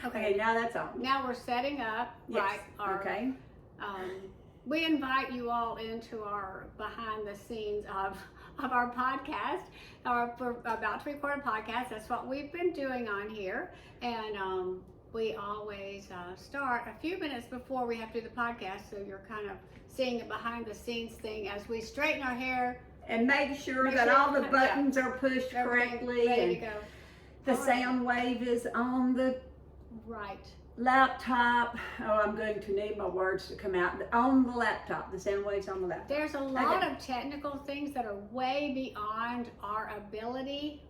Okay, now that's on. Now we're setting up. Yes. Right. Okay. We invite you all into our behind the scenes of our podcast. We're about to record a podcast. That's what we've been doing on here. And we always start a few minutes before we have to do the podcast. So you're kind of seeing a behind the scenes thing as we straighten our hair. And make sure that all the buttons are pushed correctly. Ready to go. The sound wave is on the laptop. Oh, I'm going to need my words to come out. On the laptop. The sound wave's on the laptop. There's a lot of technical things that are way beyond our ability.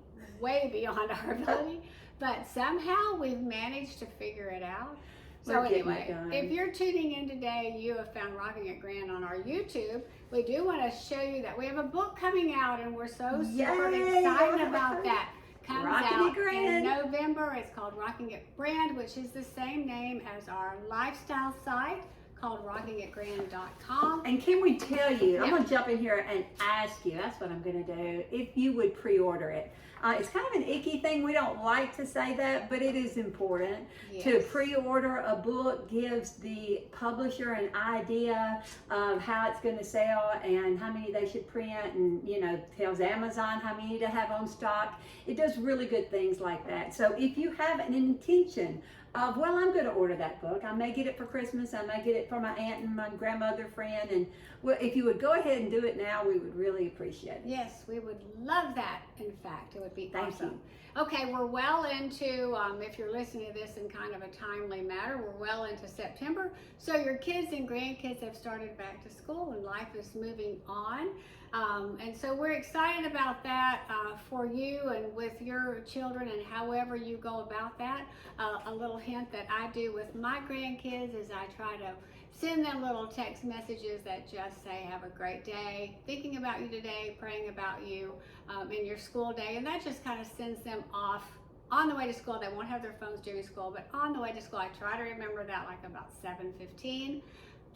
But somehow we've managed to figure it out. So anyway, if you're tuning in today, you have found Rocking It Grand on our YouTube. We do want to show you that we have a book coming out, and we're so super excited about that. Comes out in November. It's called Rocking It Grand, which is the same name as our lifestyle site called rockingitgrand.com. And can we tell you, I'm going to jump in here and ask you, that's what I'm going to do, if you would pre-order it. It's kind of an icky thing. We don't like to say that, but it is important. To pre-order a book gives the publisher an idea of how it's going to sell and how many they should print, and tells Amazon how many to have on stock. It does really good things like that. So if you have an intention of, well, I'm going to order that book. I may get it for Christmas. I may get it for my aunt and my grandmother friend. And well, if you would go ahead and do it now, we would really appreciate it. Yes, we would love that. In fact, it would be awesome. Thank you. Okay, we're well into, if you're listening to this in kind of a timely manner, we're well into September. So your kids and grandkids have started back to school and life is moving on. And so we're excited about that for you and with your children and however you go about that. A little hint that I do with my grandkids is I try to send them little text messages that just say, have a great day, thinking about you today, praying about you in your school day. And that just kind of sends them off on the way to school. They won't have their phones during school, but on the way to school, I try to remember that like about 7:15.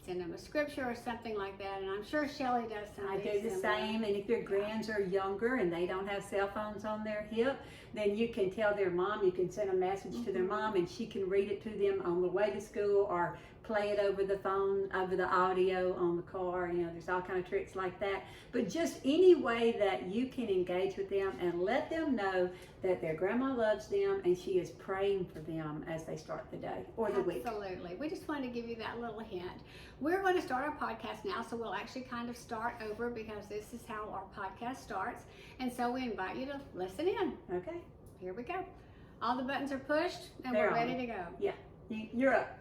Send them a scripture or something like that, and I'm sure Shellie does something. I do the same, and if your grands are younger and they don't have cell phones on their hip, then you can tell their mom, you can send a message to their mom, and she can read it to them on the way to school or play it over the phone, over the audio on the car. There's all kind of tricks like that. But just any way that you can engage with them and let them know that their grandma loves them and she is praying for them as they start the day or the week. Absolutely. We just wanted to give you that little hint. We're going to start our podcast now, so we'll actually kind of start over because this is how our podcast starts. And so we invite you to listen in. Okay. Here we go. All the buttons are pushed and we're ready to go. Yeah. You're up.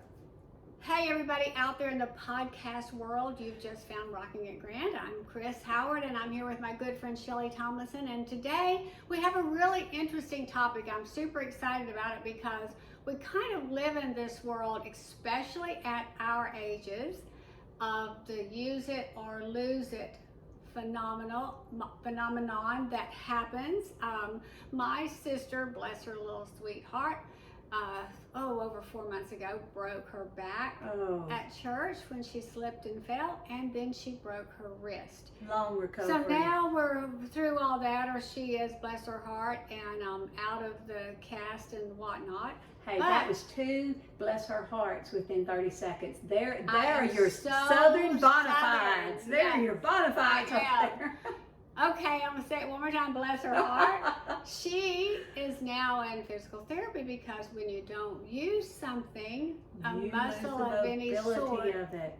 Hey everybody out there in the podcast world, you've just found Rocking It Grand. I'm Chris Howard and I'm here with my good friend Shellie Tomlinson, and today we have a really interesting topic. I'm super excited about it because we kind of live in this world, especially at our ages, of the use it or lose it phenomenon that happens. My sister, bless her little sweetheart, over 4 months ago, broke her back at church when she slipped and fell, and then she broke her wrist. Long recovery. So now we're through all that, or she is, bless her heart, and out of the cast and whatnot. Hey, that was two bless her hearts within 30 seconds. There are your southern bona fides. There are your bona fides up there. Okay, I'm going to say it one more time, bless her heart. She is now in physical therapy because when you don't use something, a muscle of any sort,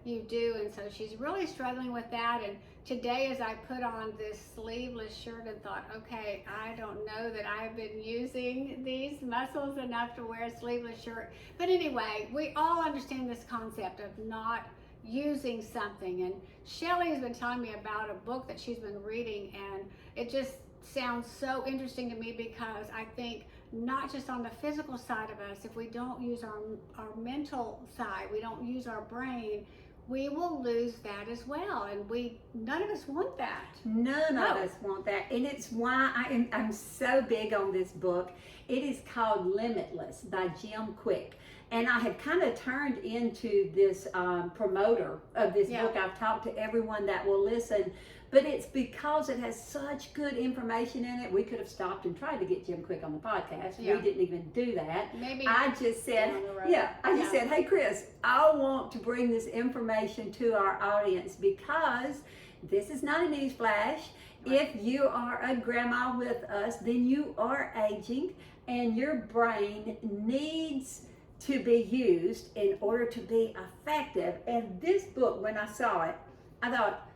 you do. And so she's really struggling with that. And today as I put on this sleeveless shirt and thought, okay, I don't know that I've been using these muscles enough to wear a sleeveless shirt. But anyway, we all understand this concept of not using something, and Shellie has been telling me about a book that she's been reading, and it just sounds so interesting to me because I think not just on the physical side of us, if we don't use our mental side, we don't use our brain, we will lose that as well, and none of us want that. None of us want that, and it's why I'm so big on this book. It is called Limitless by Jim Kwik. And I have kind of turned into this promoter of this book. I've talked to everyone that will listen, but it's because it has such good information in it. We could have stopped and tried to get Jim Kwik on the podcast. Yeah. We didn't even do that. Maybe I just said, said, hey, Chrys, I want to bring this information to our audience because this is not a news flash. If you are a grandma with us, then you are aging and your brain needs to be used in order to be effective. And this book, when I saw it, I thought,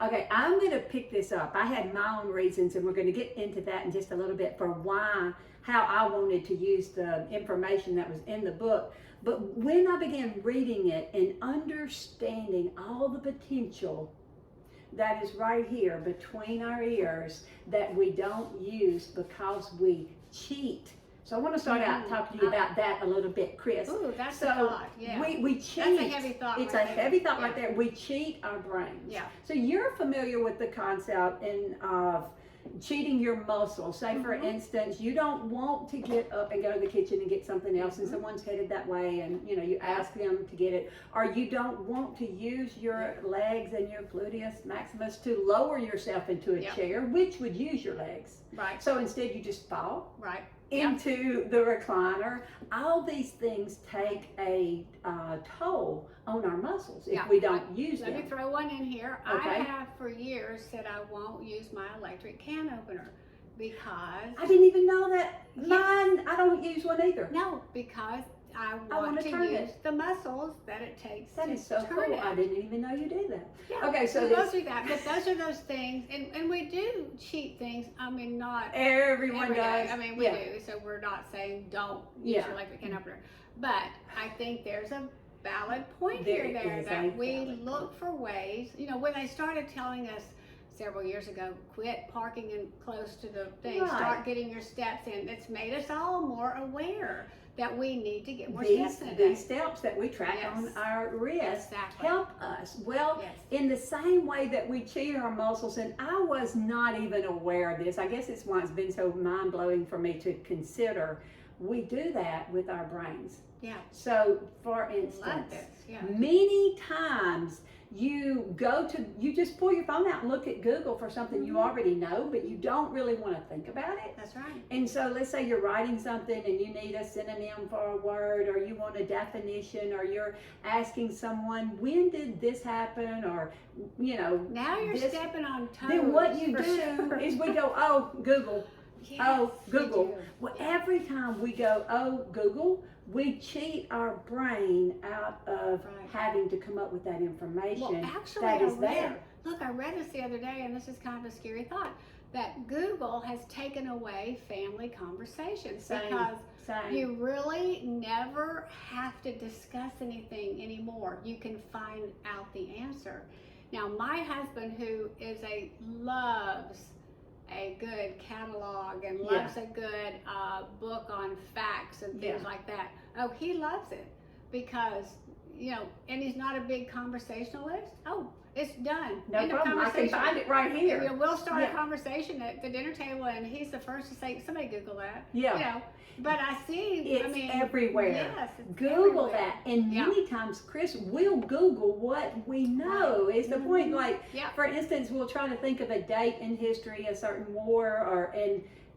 okay, I'm going to pick this up. I had my own reasons, and we're going to get into that in just a little bit for how I wanted to use the information that was in the book. But when I began reading it and understanding all the potential that is right here between our ears that we don't use because we cheat. So I want to start out talking to you about that a little bit, Chrys. Ooh, that's a thought. Yeah. We cheat. That's a heavy thought. It's right a there. heavy thought right there. We cheat our brains. Yeah. So you're familiar with the concept of cheating your muscles. Say, for instance, you don't want to get up and go to the kitchen and get something else, and someone's headed that way, and you ask them to get it, or you don't want to use your legs and your gluteus maximus to lower yourself into a chair, which would use your legs. Right. So instead, you just fall. Right. Into the recliner. All these things take a toll on our muscles if we don't use them. Let me throw one in here. Okay. I have for years said I won't use my electric can opener because I didn't even know that. Mine, I don't use one either. No, because I wanna want to turn use it. the muscles that it takes That to is so turn cool. it. I didn't even know you did that. Yeah, Okay, so we this, both do that, but those are those things, and we do cheat things. I mean, not everyone every does. day. I mean, we do. So we're not saying don't use your electric can opener, but I think there's a valid point there that we look for ways. When they started telling us several years ago, quit parking in close to the thing, start getting your steps in. It's made us all more aware that we need to get more steps in. These steps that we track on our wrist help us. Well, in the same way that we cheat our muscles, and I was not even aware of this. I guess it's why it's been so mind-blowing for me to consider. We do that with our brains. Yeah. So, for instance, many times you just pull your phone out and look at Google for something you already know, but you don't really want to think about it. That's right. And so let's say you're writing something and you need a synonym for a word, or you want a definition, or you're asking someone, when did this happen? Or, now you're stepping on toes. Then what you do is we go, oh, Google. Yes, oh, Google. Well, every time we go, oh, Google, we cheat our brain out of having to come up with that information. Well, actually, that is there. Look, I read this the other day, and this is kind of a scary thought, that Google has taken away family conversations because you really never have to discuss anything anymore. You can find out the answer. Now, my husband, who loves a good catalog and loves a good book on facts and things like that. Oh, he loves it because, and he's not a big conversationalist. Oh, it's done. No problem. I can find it right here. We'll start a conversation at the dinner table, and he's the first to say, somebody Google that. Yeah. But I see, it's everywhere. Yes, it's Google everywhere. that. And many times, Chrys, we'll Google what we know is the point. Like, for instance, we'll try to think of a date in history, a certain war,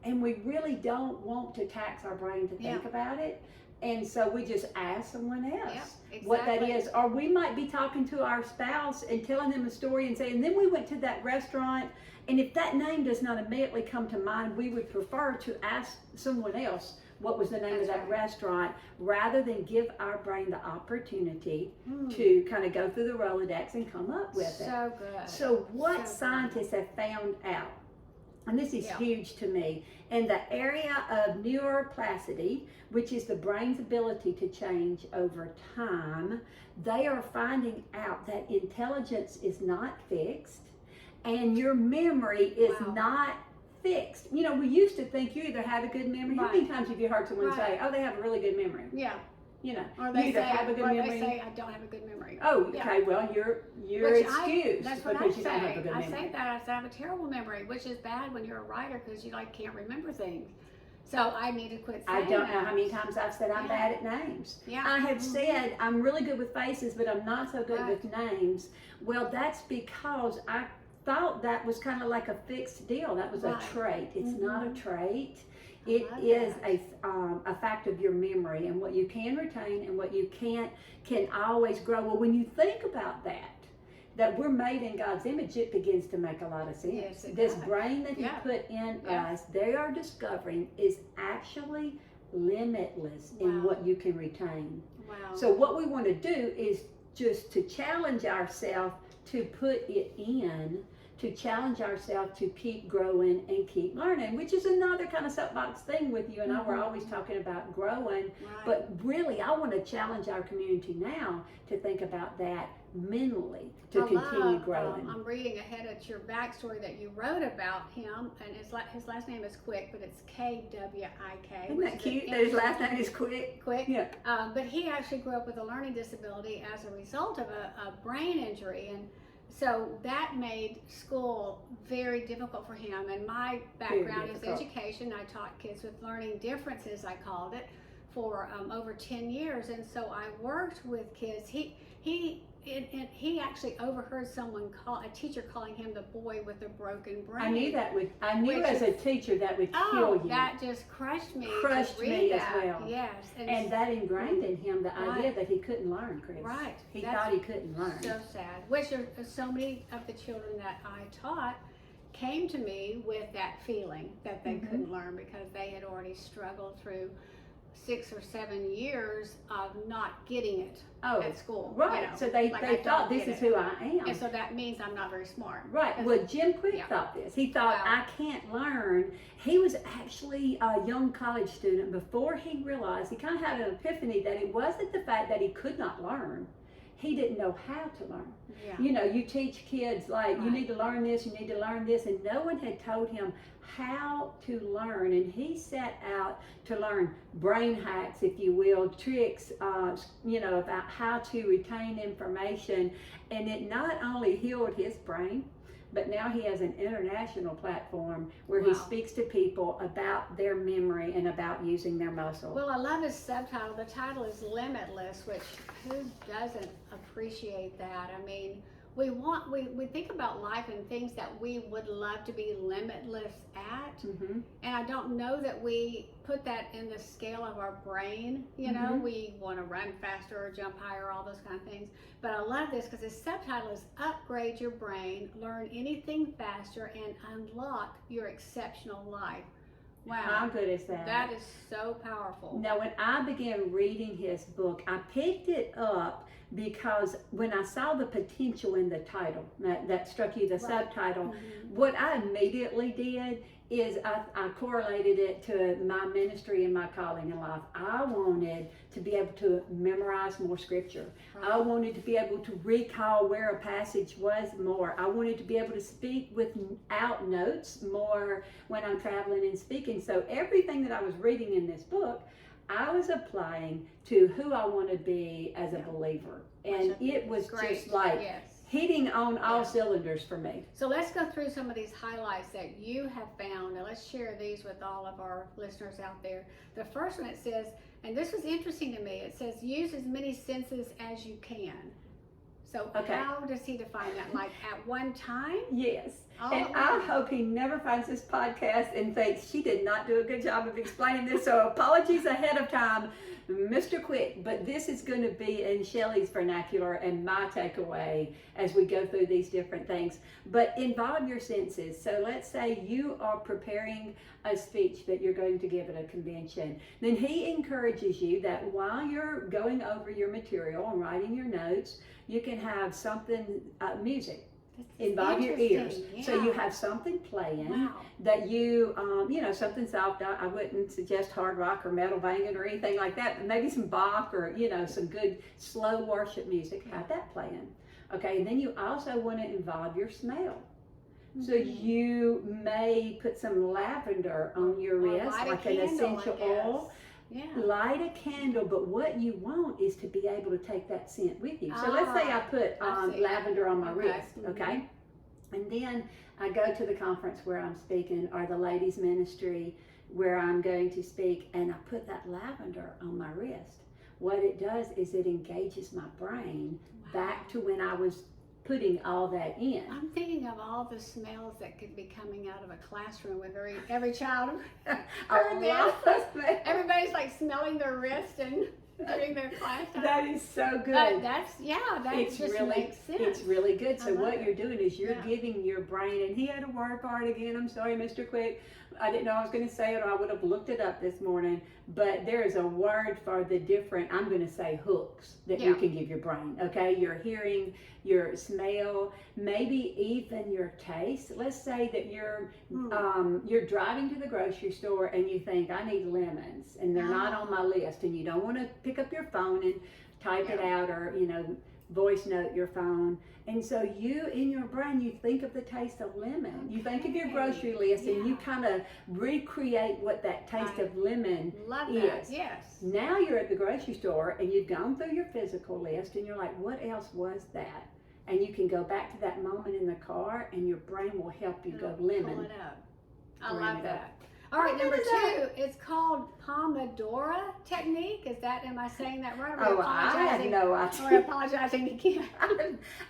and we really don't want to tax our brain to think about it. And so we just ask someone else what that is. Or we might be talking to our spouse and telling them a story and saying, then we went to that restaurant, and if that name does not immediately come to mind, we would prefer to ask someone else what was the name of that restaurant, rather than give our brain the opportunity to kind of go through the Rolodex and come up with it. So good. So what scientists have found out, and this is huge to me, in the area of neuroplasticity, which is the brain's ability to change over time, they are finding out that intelligence is not fixed and your memory is not fixed. We used to think you either had a good memory. How many times have you heard someone say, oh, they have a really good memory? Yeah. Or they either have a good memory. They say, I don't have a good memory. Oh, okay. Well, you're excused that's because what you don't have a good memory. I say that. I say I have a terrible memory, which is bad when you're a writer because you can't remember things. So I need to quit saying I don't know how many times I've said I'm bad at names. Yeah. I have said I'm really good with faces, but I'm not so good with names. Well, that's because I thought that was kind of like a fixed deal. That was Right. a trait. It's not a trait. I It love is that. a fact of your memory, and what you can retain and what you can't can always grow. Well, when you think about that we're made in God's image, it begins to make a lot of sense. Yes, it This does. brain that He Yeah. put in Yeah. us, they are discovering, is actually limitless in Wow. what you can retain. Wow. So what we want to do is just to challenge ourselves to put it in, to challenge ourselves to keep growing and keep learning, which is another kind of soapbox thing with you and I. We're always talking about growing, Right. but really I want to challenge our community now to think about that mentally, to continue growing. I'm reading ahead at your backstory that you wrote about him, and his last name is Kwik, but it's Kwik. Isn't that cute that his last name is Kwik? Kwik. Yeah. But he actually grew up with a learning disability as a result of a brain injury, and so that made school very difficult for him. And my background is difficult. education. I taught kids with learning differences, I called it, for over 10 years. And so I worked with kids. He actually overheard a teacher calling him the boy with a broken brain. I knew as a teacher that would kill you. That just crushed me. Crushed to read me as that. well. Yes. And that ingrained in him the idea Right. that he couldn't learn, Chris. Right. He That's thought he couldn't learn. So sad. Which are so many of the children that I taught came to me with that feeling that they couldn't learn because they had already struggled through 6 or 7 years of not getting it at school. Right. You know, So they I thought don't this get is it. who I am. And so that means I'm not very smart. Right. That's- Well, Jim Kwik Yeah. thought this. He thought, Wow. I can't learn. He was actually a young college student before he realized, he kind of had an epiphany that it wasn't the fact that he could not learn. He didn't know how to learn. Yeah. You know, you teach kids like, you Right. need to learn this, you need to learn this, and no one had told him how to learn. And he set out to learn brain hacks, if you will, tricks, about how to retain information. And it not only healed his brain, but now he has an international platform where he Wow. speaks to people about their memory and about using their muscle. Well, I love his subtitle. The title is Limitless, which who doesn't appreciate that? I mean, we think about life and things that we would love to be limitless at, Mm-hmm. and I don't know that we put that in the scale of our brain. You know, Mhm. we want to run faster or jump higher, all those kind of things. But I love this because his subtitle is Upgrade Your Brain, Learn Anything Faster, and Unlock Your Exceptional Life. Wow. How good is that? That is so powerful. Now, when I began reading his book, I picked it up because when I saw the potential in the title, that struck you, the subtitle, what I immediately did is I correlated it to my ministry and my calling in life. I wanted to be able to memorize more scripture. I wanted to be able to recall where a passage was more. I wanted to be able to speak without notes more when I'm traveling and speaking. So everything that I was reading in this book, I was applying to who I want to be as a believer. And it was Great. just like Yes. hitting on all cylinders for me. So let's go through some of these highlights that you have found, and let's share these with all of our listeners out there. The first one, it says, and this was interesting to me, it says use as many senses as you can. So how does he define that? Like at one time? Yes. All And at I once? hope he never finds this podcast and thinks she did not do a good job of explaining this. So apologies ahead of time, Mr. Kwik. But this is going to be in Shelley's vernacular and my takeaway as we go through these different things. But involve your senses. So let's say you are preparing a speech that you're going to give at a convention. Then he encourages you that while you're going over your material and writing your notes, you can have something, music. Involve your ears. So you have something playing that you, something soft. I wouldn't suggest hard rock or metal banging or anything like that, but maybe some Bach or, some good slow worship music. Have that playing. Okay, and then you also want to involve your smell. So you may put some lavender on your wrist, like an essential oil. Yeah. Light a candle, but what you want is to be able to take that scent with you. So let's say I put lavender on my wrist, okay? And then I go to the conference where I'm speaking or the ladies' ministry where I'm going to speak, and I put that lavender on my wrist. What it does is it engages my brain back to when I was putting all that in. I'm thinking of all the smells that could be coming out of a classroom with every child. Everybody's like smelling their wrist and during their class time. That is so good. That just really, makes sense. It's really good. So what it. you're doing is you're giving your brain, and he had a word for it again. I'm sorry, Mr. Kwik. I didn't know I was going to say it, or I would have looked it up this morning. But there is a word for the different, I'm going to say hooks that you can give your brain. Okay, your hearing, your smell, maybe even your taste. Let's say that you're driving to the grocery store and you think, I need lemons, and they're not on my list, and you don't want to pick up your phone and type it out, or voice note your phone. And so you, in your brain, you think of the taste of lemon. You think of your grocery list, and you kind of recreate what that taste of lemon is. Yes. Now you're at the grocery store, and you've gone through your physical list, and you're like, what else was that? And you can go back to that moment in the car, and your brain will help you go lemon. Pull it up. I love that. All right, number 2, it's called Pomodora Technique. Am I saying that right? I have no idea. Or apologizing again.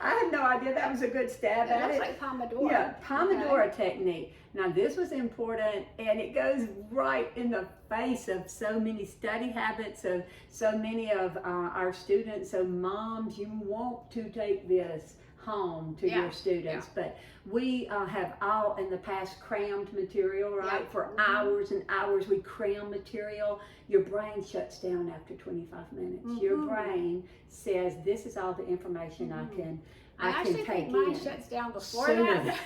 I have no idea. That was a good stab at it. It looks like Pomodora. Yeah, Pomodora Technique. Now this was important, and it goes right in the face of so many study habits of so many of our students. So moms, you want to take this home to your students, but we have all in the past crammed material, right? For hours and hours we cram material. Your brain shuts down after 25 minutes. Your brain says, this is all the information I can actually take think mine in. shuts down before that.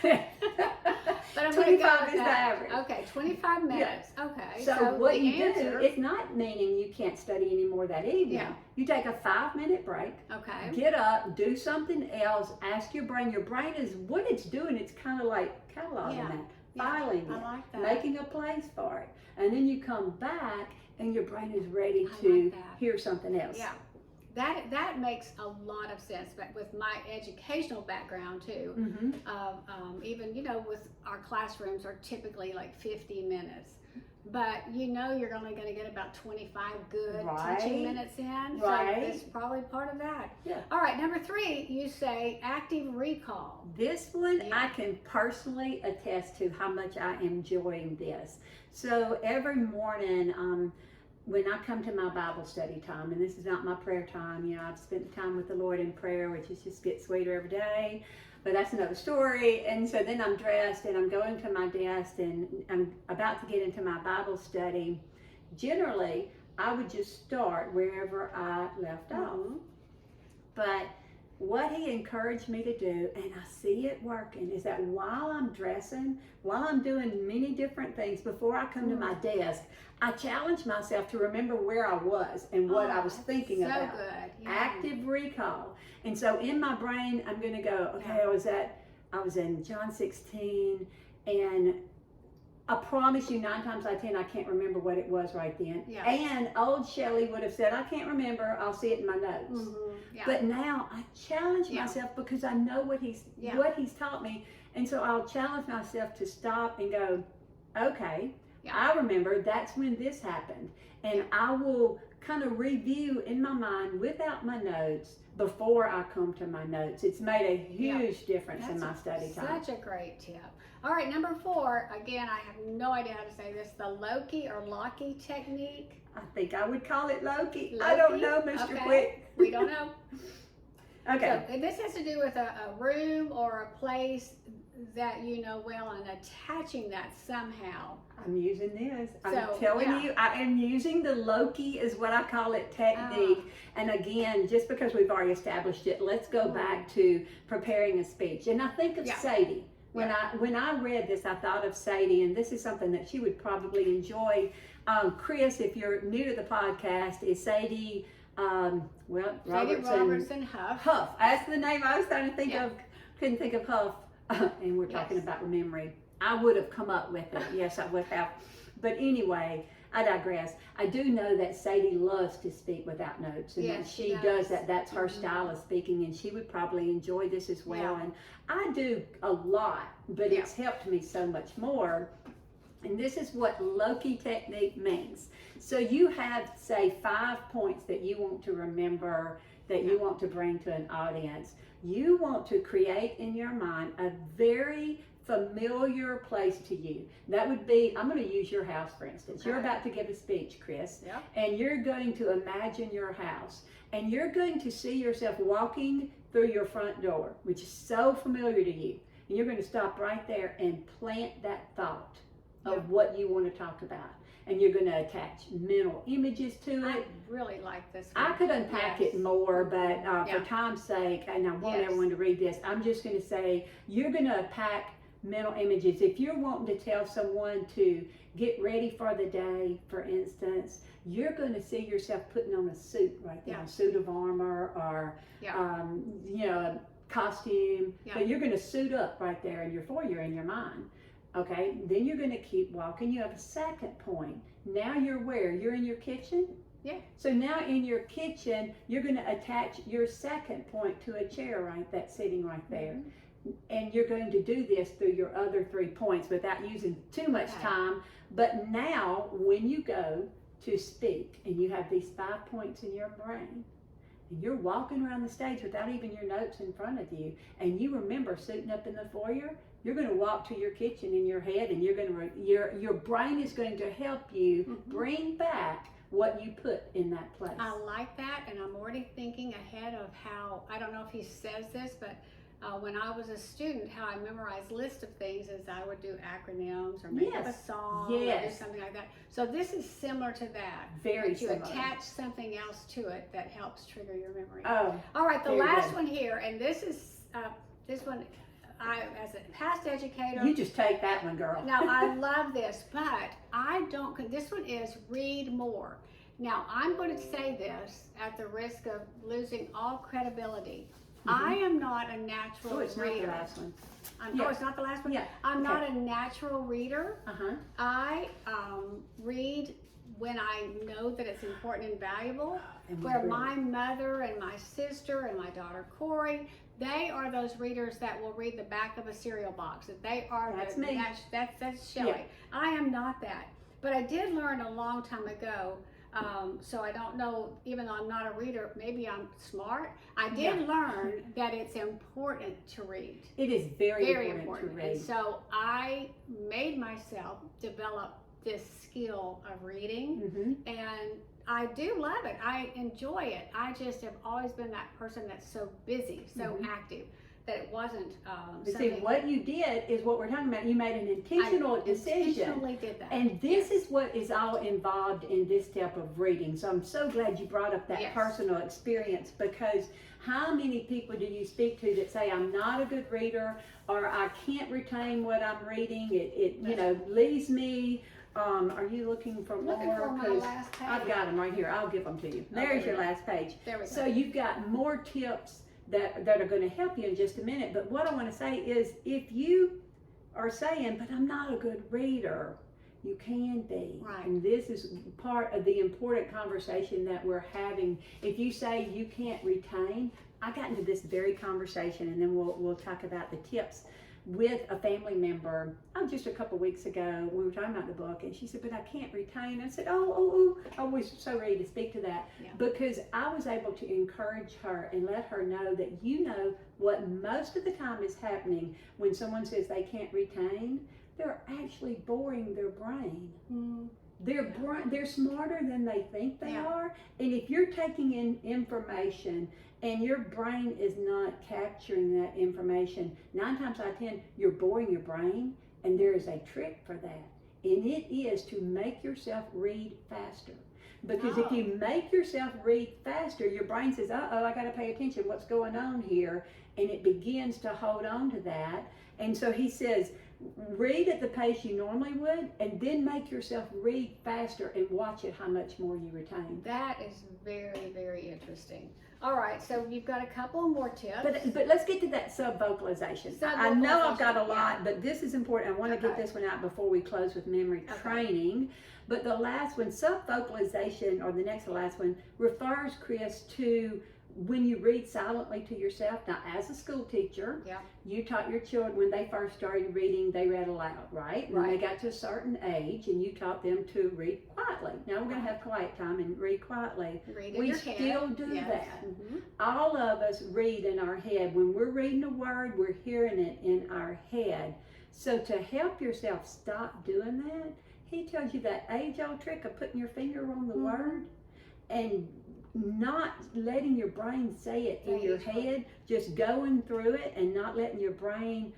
But I'm 25 is the average. Okay, 25 minutes. Okay. So what you do, it's not meaning you can't study anymore that evening. Yeah. You take a 5-minute break. Okay. Get up, do something else, ask your brain. Your brain is, what it's doing, it's kind of like cataloging that, filing it, I like that. making a place for it. And then you come back and your brain is ready to hear something else. Yeah. That makes a lot of sense, but with my educational background too, even with our classrooms are typically like 50 minutes, but you're only going to get about 25 good teaching minutes in, so it's probably part of that. Yeah. All right, number 3, you say active recall. This one I can personally attest to how much I am enjoying this. So every morning, when I come to my Bible study time, and this is not my prayer time, I've spent time with the Lord in prayer, which just gets sweeter every day, but that's another story. And so then I'm dressed and I'm going to my desk and I'm about to get into my Bible study. Generally, I would just start wherever I left off. But what he encouraged me to do, and I see it working, is that while I'm dressing, while I'm doing many different things, before I come to my desk, I challenge myself to remember where I was and what I was thinking about. So good. Yeah. Active recall. And so in my brain, I'm going to go, okay, I was in John 16, and I promise you 9 times out of 10, I can't remember what it was right then. Yeah. And old Shellie would have said, I can't remember, I'll see it in my notes. Yeah. But now I challenge myself because I know what he's taught me. And so I'll challenge myself to stop and go, okay, I remember that's when this happened. And I will kind of review in my mind without my notes before I come to my notes. It's made a huge difference in my study time. Such a great tip. All right, number 4, again, I have no idea how to say this, the Loki Technique. I think I would call it Loki. I don't know, Mr. Kwik. We don't know. Okay. So this has to do with a room or a place that you know well and attaching that somehow. I'm using this. I'm telling you, I am using the Loki, is what I call it, technique. And again, just because we've already established it, let's go back to preparing a speech. And I think of Sadie. When I read this, I thought of Sadie, and this is something that she would probably enjoy. Chrys, if you're new to the podcast, is Sadie, Robertson Huff. Huff. That's the name I was trying to think of. Couldn't think of Huff. And we're talking about memory. I would have come up with it. Yes, I would have. But anyway, I digress. I do know that Sadie loves to speak without notes, and that she does that. That's her style of speaking, and she would probably enjoy this as well. And I do a lot, but it's helped me so much more. And this is what Loki Technique means. So you have, say, 5 points that you want to remember, that you want to bring to an audience. You want to create in your mind a very familiar place to you. That would be, I'm going to use your house for instance. You're about to give a speech, Chrys, and you're going to imagine your house, and you're going to see yourself walking through your front door, which is so familiar to you. And you're going to stop right there and plant that thought of what you want to talk about. And you're going to attach mental images to it. I really like this one. I could unpack it more, but for time's sake, and I want everyone to read this, I'm just going to say you're going to unpack mental images. If you're wanting to tell someone to get ready for the day, for instance, you're going to see yourself putting on a suit right there, a suit of armor, or you know, a costume. But you're going to suit up right there in your foyer in your mind. Okay, then you're going to keep walking. You have a second point. Now you're where? You're in your kitchen? Yeah. So now in your kitchen, you're going to attach your second point to a chair that's sitting right there. And you're going to do this through your other 3 points without using too much time. But now when you go to speak and you have these 5 points in your brain, and you're walking around the stage without even your notes in front of you, and you remember suiting up in the foyer, you're going to walk to your kitchen in your head, and you're going to your brain is going to help you bring back what you put in that place. I like that, and I'm already thinking ahead of how, I don't know if he says this, but when I was a student, how I memorized lists of things is I would do acronyms or make up a song or do something like that. So this is similar to that. Very similar. You attach something else to it that helps trigger your memory. All right, the last one here, and this is this one. As a past educator, you just take that one, girl. Now I love this, but I don't. This one is read more. Now I'm going to say this at the risk of losing all credibility. I am not a natural it's reader. Not the last one. Oh, it's not the last one? Yeah. I'm not a natural reader. I read when I know that it's important and valuable. Where my mother and my sister and my daughter Corey, they are those readers that will read the back of a cereal box. That they are. That's me. That's Shellie. I am not that. But I did learn a long time ago. So I don't know, even though I'm not a reader, maybe I'm smart. I did learn that it's important to read. It is very important to read. And so I made myself develop this skill of reading, and I do love it. I enjoy it. I just have always been that person that's so busy, so active, that it wasn't See, what you did is what we're talking about. You made an intentional decision. Intentionally did that. And this is what is all involved in this type of reading. So I'm so glad you brought up that personal experience, because how many people do you speak to that say, I'm not a good reader, or I can't retain what I'm reading, it you know, leaves me. Are you looking for more? Looking for my last page. I've got them right here. I'll give them to you. There's your last page. There we go. So you've got more tips that are going to help you in just a minute. But what I want to say is, if you are saying, but I'm not a good reader, you can be. Right. And this is part of the important conversation that we're having. If you say you can't retain, I got into this very conversation, and then we'll talk about the tips with a family member just a couple weeks ago. We were talking about the book, and she said, but I can't retain. I said, I was so ready to speak to that, because I was able to encourage her and let her know that, you know, what most of the time is happening when someone says they can't retain, they're actually boring their brain. They're smarter than they think they are. And if you're taking in information and your brain is not capturing that information, 9 times out of 10, you're boring your brain. And there is a trick for that. And it is to make yourself read faster. Because if you make yourself read faster, your brain says, I got to pay attention. What's going on here? And it begins to hold on to that. And so he says, read at the pace you normally would, and then make yourself read faster and watch it how much more you retain. That is very, very interesting. All right, so you've got a couple more tips. But let's get to that self-vocalization. I know I've got a lot, but this is important. I want to get this one out before we close with memory training. But the last one, self-vocalization, or the next to last one, refers, Chrys, to when you read silently to yourself, now as a school teacher, Yeah. you taught your children when they first started reading, they read aloud, right? When they got to a certain age, and you taught them to read quietly. Now we're going to have quiet time and read quietly. Read in We your still head. do Yes. that. Mm-hmm. All of us read in our head. When we're reading a word, we're hearing it in our head. So to help yourself stop doing that, he tells you that age-old trick of putting your finger on the word and not letting your brain say it in your head, just going through it and not letting your brain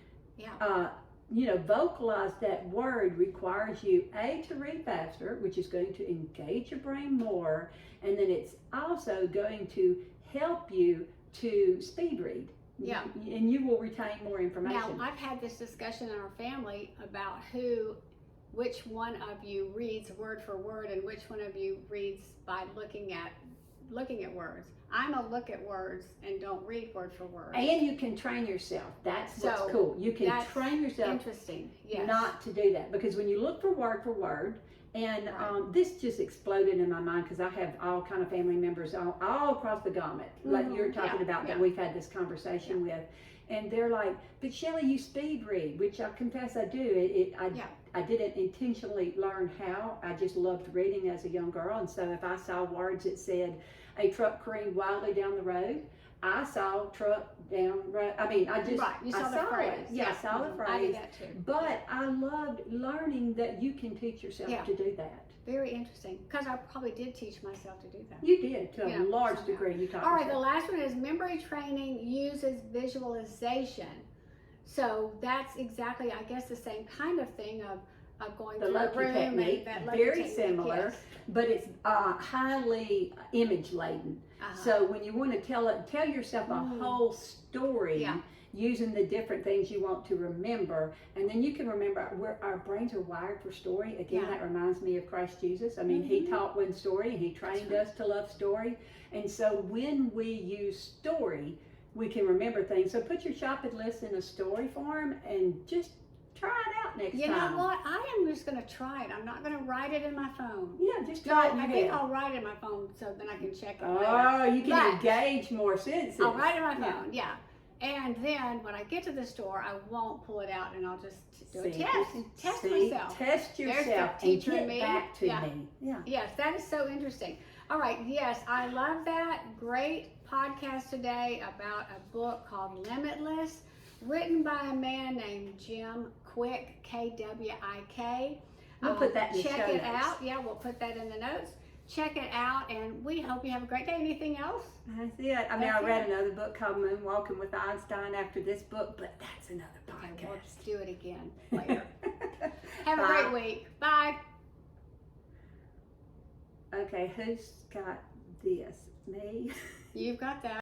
vocalize that word requires you, A, to read faster, which is going to engage your brain more, and then it's also going to help you to speed read. Yeah. And you will retain more information. Now, I've had this discussion in our family about which one of you reads word for word and which one of you reads by looking at words. I'm a look at words and don't read word for word. And you can train yourself. That's what's cool. You can train yourself. Interesting. Yes. Not to do that, because when you look for word, and this just exploded in my mind because I have all kind of family members all across the gamut, like you're talking about, that we've had this conversation with, and they're like, "But Shellie, you speed read," which I confess I do. I didn't intentionally learn how. I just loved reading as a young girl, and so if I saw words that said a truck careened wildly down the road, I saw truck down road. I mean, I just you saw the phrase. I saw the phrase. I did that too. But I loved learning that you can teach yourself to do that. Very interesting, because I probably did teach myself to do that. You did, to a large degree. You taught All right, yourself. the last one is memory training uses visualization. So that's exactly, I guess, the same kind of thing of going the through Loki a room. Technique, very similar, yes. but it's highly image laden. So when you want to tell yourself a whole story, using the different things you want to remember, and then you can remember where our brains are wired for story. Again, that reminds me of Christ Jesus. I mean, he taught one story and he trained us to love story. And so when we use story, we can remember things. So put your shopping list in a story form and just try it out next time. You know what? I am just going to try it. I'm not going to write it in my phone. Yeah, just try it in your I head. think I'll write it in my phone so then I can check it later. Oh, you can engage more senses. I'll write it in my phone, And then when I get to the store, I won't pull it out and I'll just do a test and test myself. Test yourself and get back to me. Yeah. Yes, that is so interesting. All right, yes, I love that. Great podcast today about a book called Limitless, written by a man named Jim Kwik, Kwik. We'll put that in the show Check it notes. out. Yeah, we'll put that in the notes. Check it out, and we hope you have a great day. Anything else? That's it. I mean, I read another book called Moonwalking with Einstein after this book, but that's another podcast. Okay, we'll just do it again later. Have a great week. Bye. Okay, who's got this? Me? You've got that.